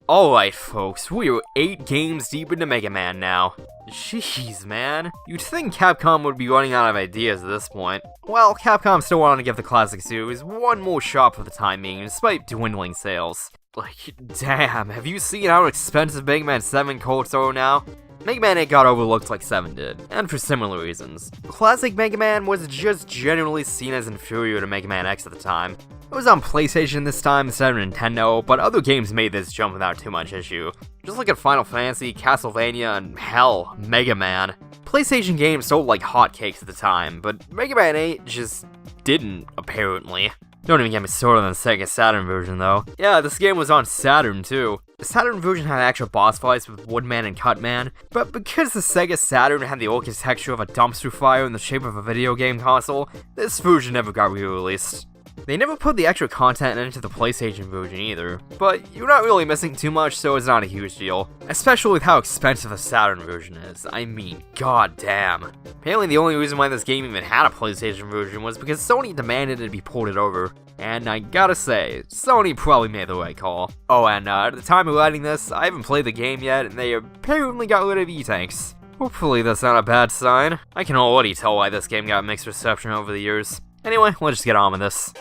Alright folks, we are 8 games deep into Mega Man now. Jeez man, you'd think Capcom would be running out of ideas at this point. Well, Capcom still wanted to give the classic series one more shot for the time being, despite dwindling sales. Like, damn, have you seen how expensive Mega Man 7 costs are now? Mega Man 8 got overlooked like 7 did, and for similar reasons. Classic Mega Man was just generally seen as inferior to Mega Man X at the time. It was on PlayStation this time instead of Nintendo, but other games made this jump without too much issue. Just look at Final Fantasy, Castlevania, and hell, Mega Man. PlayStation games sold like hotcakes at the time, but Mega Man 8 just didn't, apparently. Don't even get me started on the Sega Saturn version though. Yeah, this game was on Saturn too. The Saturn version had actual boss fights with Woodman and Cutman, but because the Sega Saturn had the architecture of a dumpster fire in the shape of a video game console, this version never got re-released. They never put the extra content into the PlayStation version either, but you're not really missing too much, so it's not a huge deal. Especially with how expensive the Saturn version is. I mean, goddamn. Apparently the only reason why this game even had a PlayStation version was because Sony demanded it be ported over. And I gotta say, Sony probably made the right call. Oh, and at the time of writing this, I haven't played the game yet, and they apparently got rid of E-Tanks. Hopefully that's not a bad sign. I can already tell why this game got mixed reception over the years. Anyway, let's just get on with this.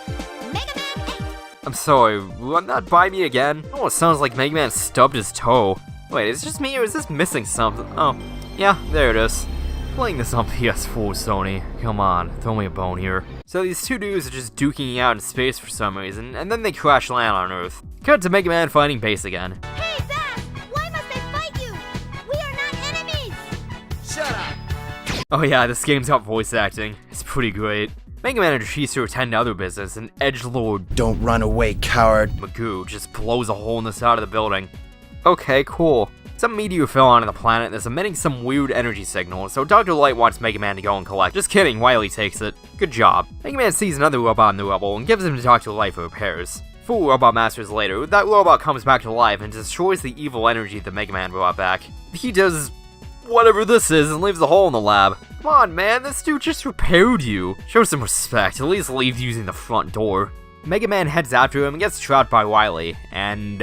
I'm sorry, run that by me again? Oh, it sounds like Mega Man stubbed his toe. Wait, is it just me or is this missing something? Oh, yeah, there it is. Playing this on PS4, Sony. Come on, throw me a bone here. So these two dudes are just duking it out in space for some reason, and then they crash land on Earth. Cut to Mega Man fighting base again. Hey, Zach! Why must I fight you? We are not enemies! Shut up! Oh yeah, this game's got voice acting. It's pretty great. Mega Man retreats to attend to other business, and edgelord Don't run away, coward. Magoo just blows a hole in the side of the building. Okay, cool. Some meteor fell onto the planet that's emitting some weird energy signal, so Dr. Light wants Mega Man to go and collect. Just kidding, Wily takes it. Good job. Mega Man sees another robot in the rubble and gives him to Dr. Light for repairs. 4 Robot Masters later, that robot comes back to life and destroys the evil energy that Mega Man brought back. He does whatever this is and leaves a hole in the lab. Come on, man, this dude just repaired you. Show some respect, at least leave using the front door. Mega Man heads after him and gets trapped by Wily, and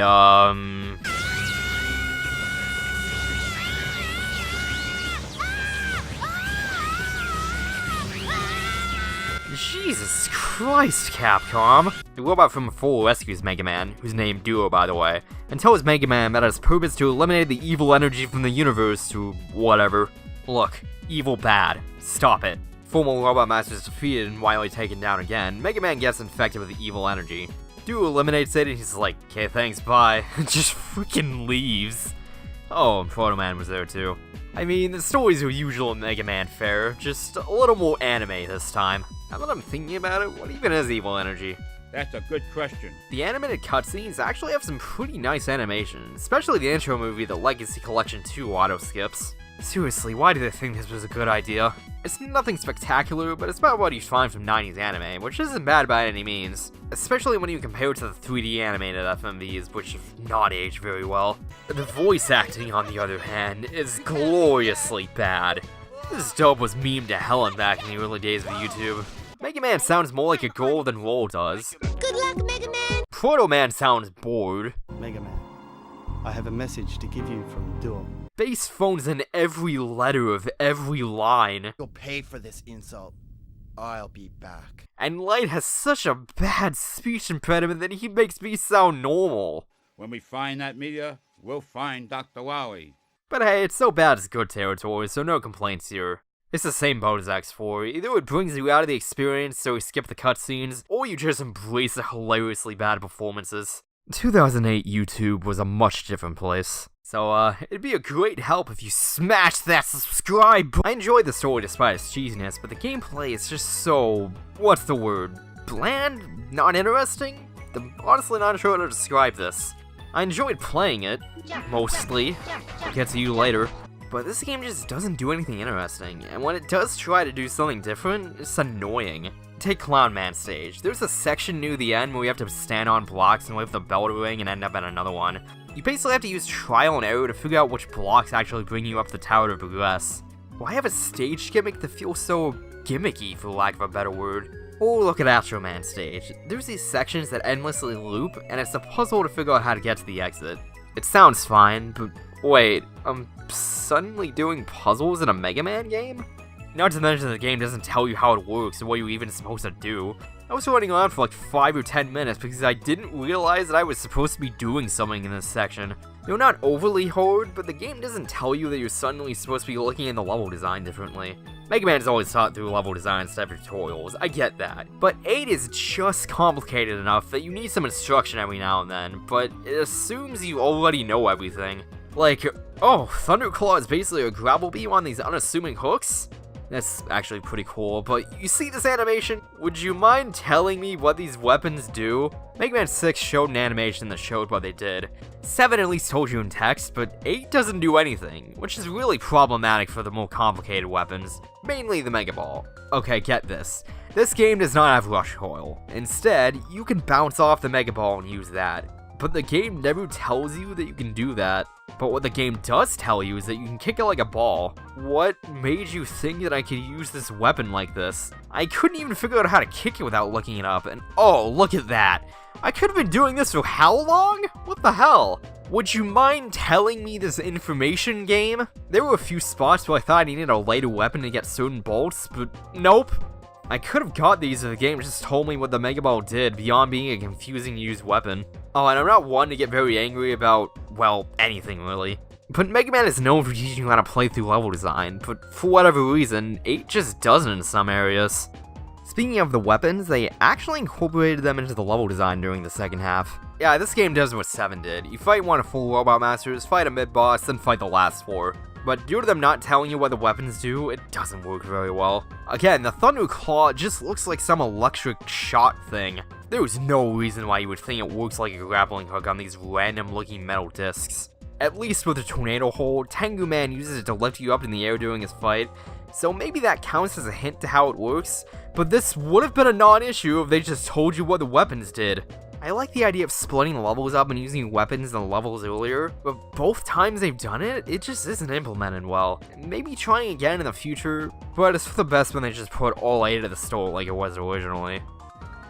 Jesus Christ, Capcom! The robot from before rescues Mega Man, who's named Duo by the way, and tells Mega Man that it's purpose to eliminate the evil energy from the universe to whatever. Look, evil bad. Stop it. Former Robot Masters defeated and Wily taken down again, Mega Man gets infected with the evil energy. Duo eliminates it and he's like, okay thanks, bye, and just freaking leaves. Oh, and Proto Man was there too. I mean, the stories are usual in Mega Man fare, just a little more anime this time. Now that I'm thinking about it, what even is evil energy? That's a good question. The animated cutscenes actually have some pretty nice animation, especially the intro movie, the Legacy Collection 2 auto skips. Seriously, why do they think this was a good idea? It's nothing spectacular, but it's about what you'd find from 90s anime, which isn't bad by any means. Especially when you compare it to the 3D animated FMVs, which have not aged very well. The voice acting, on the other hand, is gloriously bad. This dub was memed to hell and back in the early days of YouTube. Mega Man sounds more like a girl than Roll does. Good luck, Mega Man! Proto Man sounds bored. Mega Man, I have a message to give you from Duo. Bass phones in every letter of every line. You'll pay for this insult. I'll be back. And Light has such a bad speech impediment that he makes me sound normal. When we find that meteor, we'll find Dr. Wahwee. But hey, it's so bad it's good territory, so no complaints here. It's the same boat as X4, either it brings you out of the experience so you skip the cutscenes, or you just embrace the hilariously bad performances. 2008 YouTube was a much different place. So, it'd be a great help if you smashed that subscribe button. I enjoyed the story despite its cheesiness, but the gameplay is just so... what's the word? Bland? Not interesting? I'm honestly not sure how to describe this. I enjoyed playing it, mostly. I'll get to you later. But this game just doesn't do anything interesting, and when it does try to do something different, it's annoying. Take Clown Man stage. There's a section near the end where you have to stand on blocks and wait for the bell to ring and end up at another one. You basically have to use trial and error to figure out which blocks actually bring you up the tower to progress. Why have a stage gimmick that feels so gimmicky, for lack of a better word? Or look at Astro Man stage. There's these sections that endlessly loop, and it's a puzzle to figure out how to get to the exit. It sounds fine, but wait, I'm suddenly doing puzzles in a Mega Man game? Not to mention the game doesn't tell you how it works or what you're even supposed to do. I was running on for like 5 or 10 minutes because I didn't realize that I was supposed to be doing something in this section. They're not overly hard, but the game doesn't tell you that you're suddenly supposed to be looking at the level design differently. Mega Man is always taught through level design instead of tutorials, I get that. But 8 is just complicated enough that you need some instruction every now and then, but it assumes you already know everything. Like, oh, Thunderclaw is basically a gravel beam on these unassuming hooks? That's actually pretty cool, but you see this animation? Would you mind telling me what these weapons do? Mega Man 6 showed an animation that showed what they did. 7 at least told you in text, but 8 doesn't do anything, which is really problematic for the more complicated weapons, mainly the Mega Ball. Okay, get this. This game does not have Rush Coil. Instead, you can bounce off the Mega Ball and use that. But the game never tells you that you can do that. But what the game does tell you is that you can kick it like a ball. What made you think that I could use this weapon like this? I couldn't even figure out how to kick it without looking it up, and oh, look at that! I could have been doing this for how long? What the hell? Would you mind telling me this information, game? There were a few spots where I thought I needed a lighter weapon to get certain bolts, but nope. I could have got these if the game just told me what the Mega Ball did beyond being a confusing used weapon. Oh, and I'm not one to get very angry about, well, anything really. But Mega Man is known for teaching you how to play through level design, but for whatever reason, 8 just doesn't in some areas. Speaking of the weapons, they actually incorporated them into the level design during the second half. Yeah, this game does what 7 did. You fight one of 4 Robot Masters, fight a mid-boss, then fight the last 4. But due to them not telling you what the weapons do, it doesn't work very well. Again, the Thunder Claw just looks like some electric shot thing. There is no reason why you would think it works like a grappling hook on these random looking metal discs. At least with the Tornado Hold, Tengu Man uses it to lift you up in the air during his fight, so maybe that counts as a hint to how it works, but this would have been a non-issue if they just told you what the weapons did. I like the idea of splitting levels up and using weapons in the levels earlier, but both times they've done it, it just isn't implemented well. Maybe trying again in the future, but it's for the best when they just put all 8 at the store like it was originally.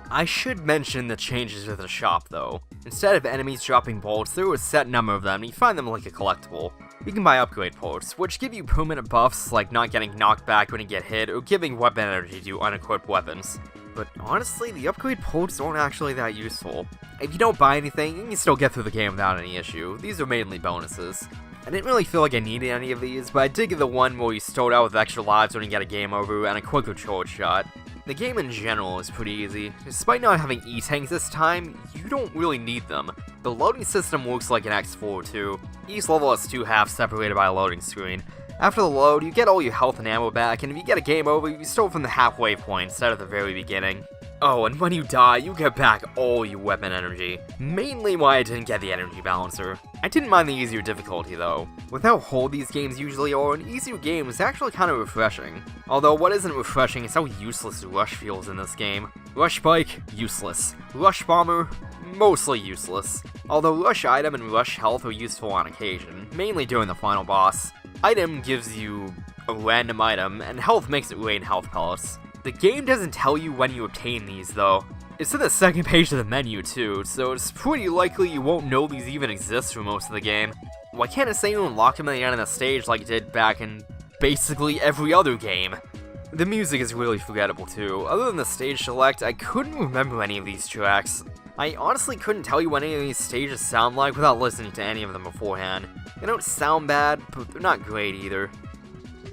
I should mention the changes to the shop though. Instead of enemies dropping bolts, there was a set number of them and you find them like a collectible. You can buy upgrade ports, which give you permanent buffs like not getting knocked back when you get hit or giving weapon energy to unequipped weapons. But honestly, the upgrade ports aren't actually that useful. If you don't buy anything, you can still get through the game without any issue. These are mainly bonuses. I didn't really feel like I needed any of these, but I did get the one where you start out with extra lives when you get a game over and a quicker charge shot. The game in general is pretty easy. Despite not having E-tanks this time, you don't really need them. The loading system works like an X4 too. Each level has 2 halves separated by a loading screen. After the load, you get all your health and ammo back, and if you get a game over, you start from the halfway point instead of the very beginning. Oh, and when you die, you get back all your weapon energy. Mainly why I didn't get the energy balancer. I didn't mind the easier difficulty though. With how hard these games usually are, an easier game is actually kind of refreshing. Although what isn't refreshing is how useless Rush feels in this game. Rush Bike, useless. Rush Bomber, mostly useless. Although Rush Item and Rush Health are useful on occasion, mainly during the final boss. Item gives you a random item, and health makes it rain health pellets. The game doesn't tell you when you obtain these though. It's in the second page of the menu too, so it's pretty likely you won't know these even exist for most of the game. Why can't it say you unlock them at the end of the stage like it did back in basically every other game? The music is really forgettable too. Other than the stage select, I couldn't remember any of these tracks. I honestly couldn't tell you what any of these stages sound like without listening to any of them beforehand. They don't sound bad, but they're not great either.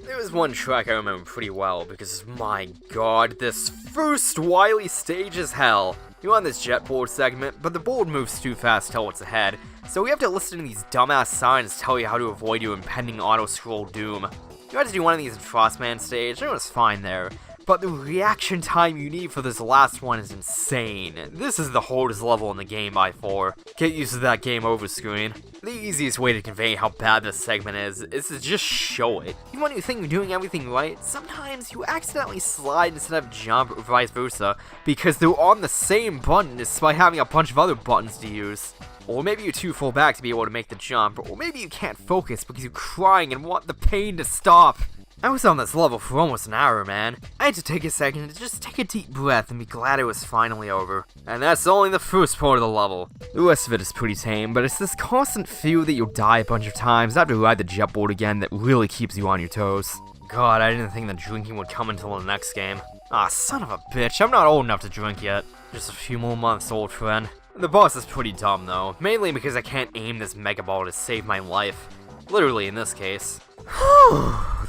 There was one track I remember pretty well, because my god, this first Wily stage is hell. You're on this jet board segment, but the board moves too fast to tell what's ahead, so we have to listen to these dumbass signs to tell you how to avoid your impending auto-scroll doom. You had to do one of these in Frostman stage, and it was fine there. But the reaction time you need for this last one is insane. This is the hardest level in the game by far. Get used to that game over screen. The easiest way to convey how bad this segment is to just show it. Even when you think you're doing everything right, sometimes you accidentally slide instead of jump or vice versa, because they're on the same button despite having a bunch of other buttons to use. Or maybe you're too full back to be able to make the jump, or maybe you can't focus because you're crying and want the pain to stop. I was on this level for almost an hour, man. I had to take a second to just take a deep breath and be glad it was finally over. And that's only the first part of the level. The rest of it is pretty tame, but it's this constant feel that you'll die a bunch of times after you ride the jetboard again that really keeps you on your toes. God, I didn't think that drinking would come until the next game. Ah, son of a bitch, I'm not old enough to drink yet. Just a few more months, old friend. The boss is pretty dumb though, mainly because I can't aim this Mega Ball to save my life. Literally in this case.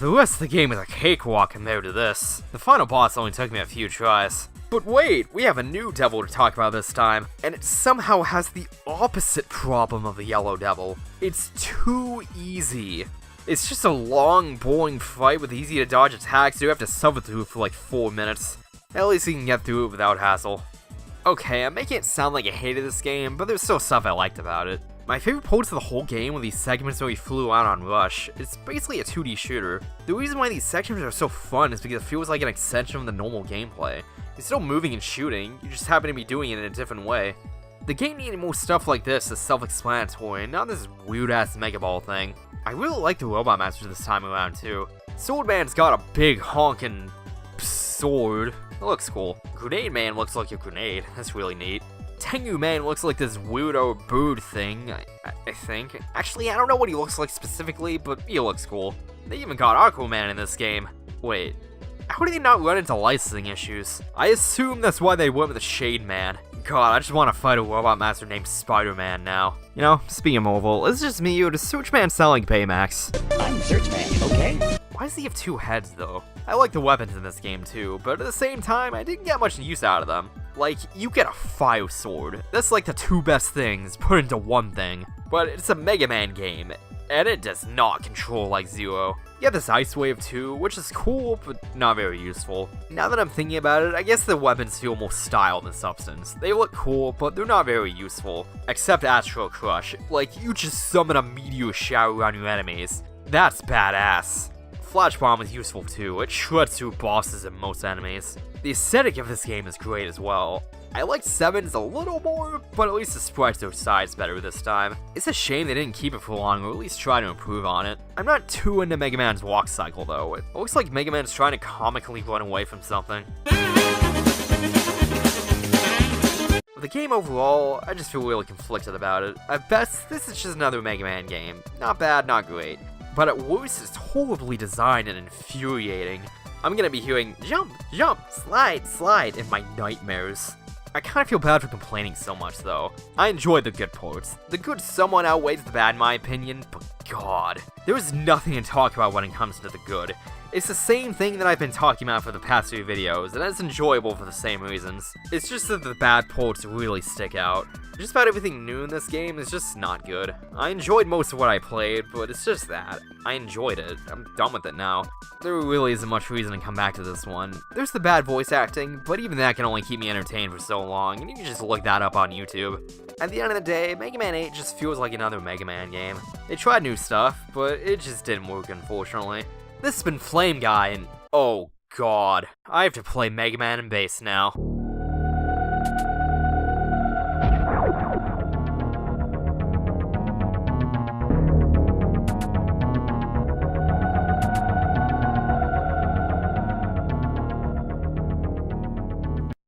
The rest of the game is a cakewalk compared to this. The final boss only took me a few tries. But wait, we have a new devil to talk about this time, and it somehow has the opposite problem of the yellow devil. It's too easy. It's just a long, boring fight with easy to dodge attacks you have to suffer through for like 4 minutes. At least you can get through it without hassle. Okay, I'm making it sound like I hated this game, but there's still stuff I liked about it. My favorite parts of the whole game were these segments where we flew out on Rush. It's basically a 2D shooter. The reason why these sections are so fun is because it feels like an extension of the normal gameplay. You're still moving and shooting, you just happen to be doing it in a different way. The game needed more stuff like this that's self-explanatory, not this weird-ass Mega Ball thing. I really like the Robot Master this time around too. Swordman's got a big honkin' sword. It looks cool. Grenade Man looks like a grenade. That's really neat. Tengu Man looks like this weirdo bird thing, I think. Actually, I don't know what he looks like specifically, but he looks cool. They even got Aquaman in this game. Wait, how did they not run into licensing issues? I assume that's why they went with the Shade Man. God, I just want to fight a Robot Master named Spider-Man now. You know, speaking of Evol, it's just me or does Searchman sound like Baymax? I'm Searchman, okay? Why does he have 2 heads, though? I like the weapons in this game, too, but at the same time, I didn't get much use out of them. Like, you get a fire sword. That's like the 2 best things put into one thing. But it's a Mega Man game, and it does not control like Zero. You have this Ice Wave too, which is cool, but not very useful. Now that I'm thinking about it, I guess the weapons feel more style than substance. They look cool, but they're not very useful. Except Astral Crush. Like, you just summon a meteor shower on your enemies. That's badass. Flash Bomb is useful too, it shreds through bosses and most enemies. The aesthetic of this game is great as well. I liked 7's a little more, but at least the sprites are sized better this time. It's a shame they didn't keep it for long, or at least try to improve on it. I'm not too into Mega Man's walk cycle though. It looks like Mega Man's trying to comically run away from something. The game overall, I just feel really conflicted about it. At best, this is just another Mega Man game. Not bad, not great. But at worst, it's horribly designed and infuriating. I'm gonna be hearing jump, jump, slide, slide in my nightmares. I kinda feel bad for complaining so much though. I enjoyed the good parts. The good somewhat outweighs the bad in my opinion, but god. There is nothing to talk about when it comes to the good. It's the same thing that I've been talking about for the past few videos, and it's enjoyable for the same reasons. It's just that the bad parts really stick out. Just about everything new in this game is just not good. I enjoyed most of what I played, but it's just that. I enjoyed it. I'm done with it now. There really isn't much reason to come back to this one. There's the bad voice acting, but even that can only keep me entertained for so long, and you can just look that up on YouTube. At the end of the day, Mega Man 8 just feels like another Mega Man game. They tried new stuff, but it just didn't work unfortunately. This has been Flame Guy, and oh god, I have to play Mega Man and Bass now.